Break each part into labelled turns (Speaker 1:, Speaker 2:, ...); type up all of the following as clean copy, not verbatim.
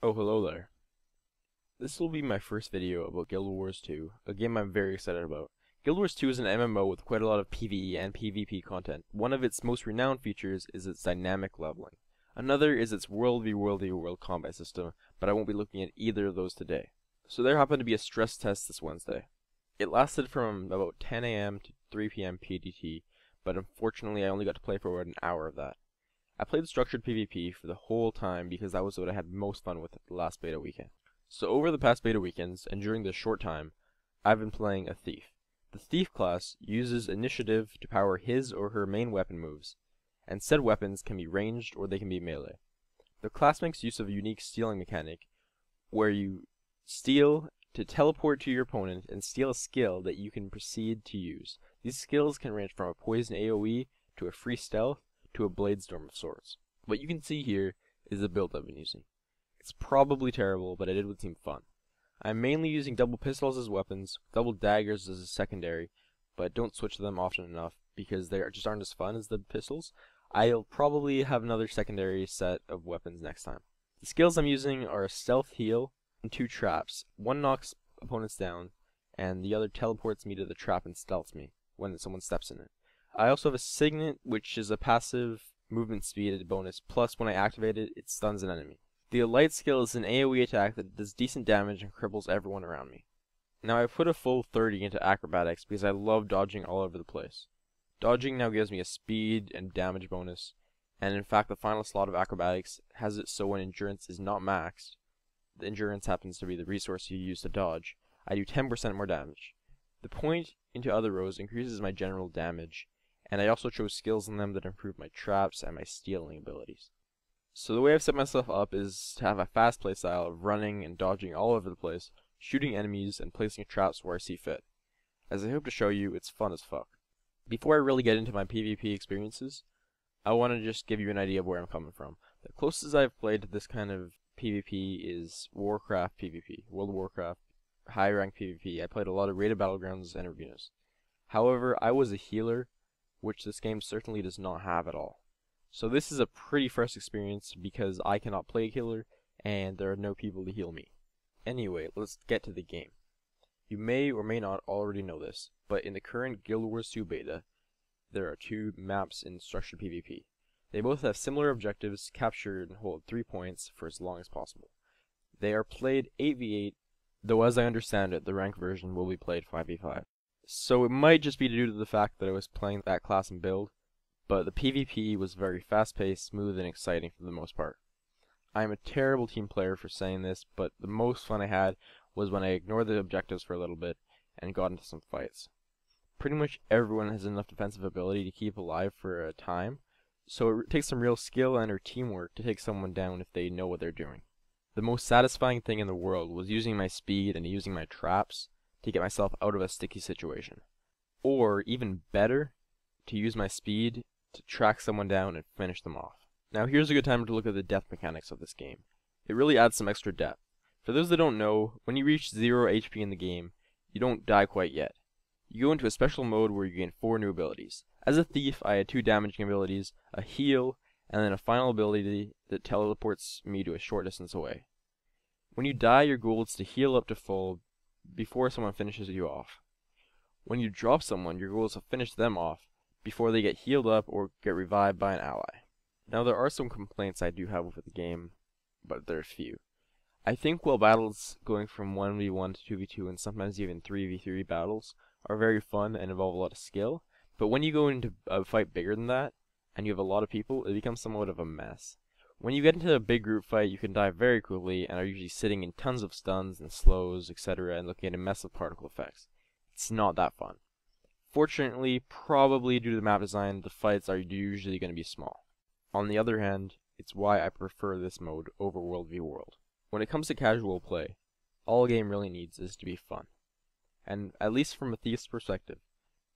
Speaker 1: Oh, hello there. This will be my first video about Guild Wars 2, a game I'm very excited about. Guild Wars 2 is an MMO with quite a lot of PvE and PvP content. One of its most renowned features is its dynamic leveling. Another is its world v world combat system, but I won't be looking at either of those today. So there happened to be a stress test this Wednesday. It lasted from about 10 AM to 3 PM PDT, but unfortunately I only got to play for about an hour of that. I played structured PvP for the whole time because that was what I had most fun with at the last beta weekend. So over the past beta weekends, and during this short time, I've been playing a Thief. The Thief class uses initiative to power his or her main weapon moves, and said weapons can be ranged or they can be melee. The class makes use of a unique stealing mechanic, where you steal to teleport to your opponent and steal a skill that you can proceed to use. These skills can range from a poison AoE to a free stealth to a bladestorm of sorts. What you can see here is the build I've been using. It's probably terrible, but I did what seemed fun. I'm mainly using double pistols as weapons, double daggers as a secondary, but don't switch them often enough because they just aren't as fun as the pistols. I'll probably have another secondary set of weapons next time. The skills I'm using are a stealth heal and 2 traps. One knocks opponents down, and the other teleports me to the trap and stealths me when someone steps in it. I also have a signet, which is a passive movement speed bonus, plus when I activate it, it stuns an enemy. The Elite skill is an AoE attack that does decent damage and cripples everyone around me. Now I put a full 30 into acrobatics because I love dodging all over the place. Dodging now gives me a speed and damage bonus, and in fact the final slot of acrobatics has it so when endurance is not maxed, the endurance happens to be the resource you use to dodge, I do 10% more damage. The point into other rows increases my general damage, and I also chose skills in them that improve my traps and my stealing abilities. So the way I've set myself up is to have a fast playstyle of running and dodging all over the place, shooting enemies, and placing traps where I see fit. As I hope to show you, it's fun as fuck. Before I really get into my PvP experiences, I want to just give you an idea of where I'm coming from. The closest I've played to this kind of PvP is Warcraft PvP, World of Warcraft, high rank PvP. I played a lot of rated battlegrounds and arenas. However, I was a healer, which this game certainly does not have at all. So this is a pretty fresh experience because I cannot play a healer and there are no people to heal me. Anyway, let's get to the game. You may or may not already know this, but in the current Guild Wars 2 beta, there are 2 maps in structured PvP. They both have similar objectives, capture and hold 3 points for as long as possible. They are played 8v8, though as I understand it, the ranked version will be played 5v5. So it might just be due to the fact that I was playing that class and build, but the PvP was very fast-paced, smooth, and exciting for the most part. I am a terrible team player for saying this, but the most fun I had was when I ignored the objectives for a little bit and got into some fights. Pretty much everyone has enough defensive ability to keep alive for a time, so it takes some real skill and or teamwork to take someone down if they know what they're doing. The most satisfying thing in the world was using my speed and using my traps to get myself out of a sticky situation. Or, even better, to use my speed to track someone down and finish them off. Now here's a good time to look at the death mechanics of this game. It really adds some extra depth. For those that don't know, when you reach 0 HP in the game, you don't die quite yet. You go into a special mode where you gain 4 new abilities. As a thief, I had 2 damaging abilities, a heal, and then a final ability that teleports me to a short distance away. When you die, your goal is to heal up to full before someone finishes you off. When you drop someone, your goal is to finish them off before they get healed up or get revived by an ally. Now there are some complaints I do have with the game, but there are few. I think while battles going from 1v1 to 2v2 and sometimes even 3v3 battles are very fun and involve a lot of skill, but when you go into a fight bigger than that, and you have a lot of people, it becomes somewhat of a mess. When you get into a big group fight, you can die very quickly and are usually sitting in tons of stuns and slows, etc., and looking at a mess of particle effects. It's not that fun. Fortunately, probably due to the map design, the fights are usually going to be small. On the other hand, it's why I prefer this mode over World v World. When it comes to casual play, all a game really needs is to be fun. And at least from a thief's perspective,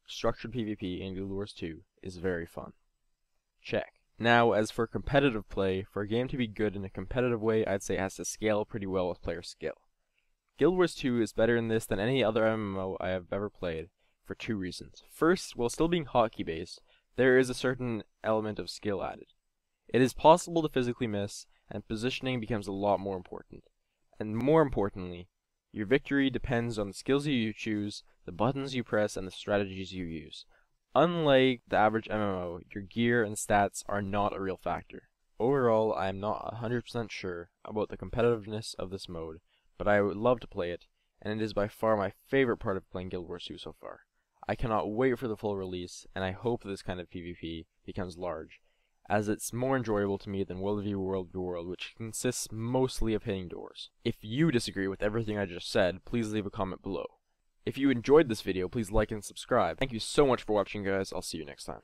Speaker 1: structured PvP in Guild Wars 2 is very fun. Check. Now, as for competitive play, for a game to be good in a competitive way, I'd say it has to scale pretty well with player skill. Guild Wars 2 is better in this than any other MMO I have ever played, for 2 reasons. First, while still being hotkey based, there is a certain element of skill added. It is possible to physically miss, and positioning becomes a lot more important. And more importantly, your victory depends on the skills you choose, the buttons you press, and the strategies you use. Unlike the average MMO, your gear and stats are not a real factor. Overall, I am not 100% sure about the competitiveness of this mode, but I would love to play it, and it is by far my favorite part of playing Guild Wars 2 so far. I cannot wait for the full release, and I hope this kind of PvP becomes large, as it's more enjoyable to me than World v World v World, which consists mostly of hitting doors. If you disagree with everything I just said, please leave a comment below. If you enjoyed this video, please like and subscribe. Thank you so much for watching, guys. I'll see you next time.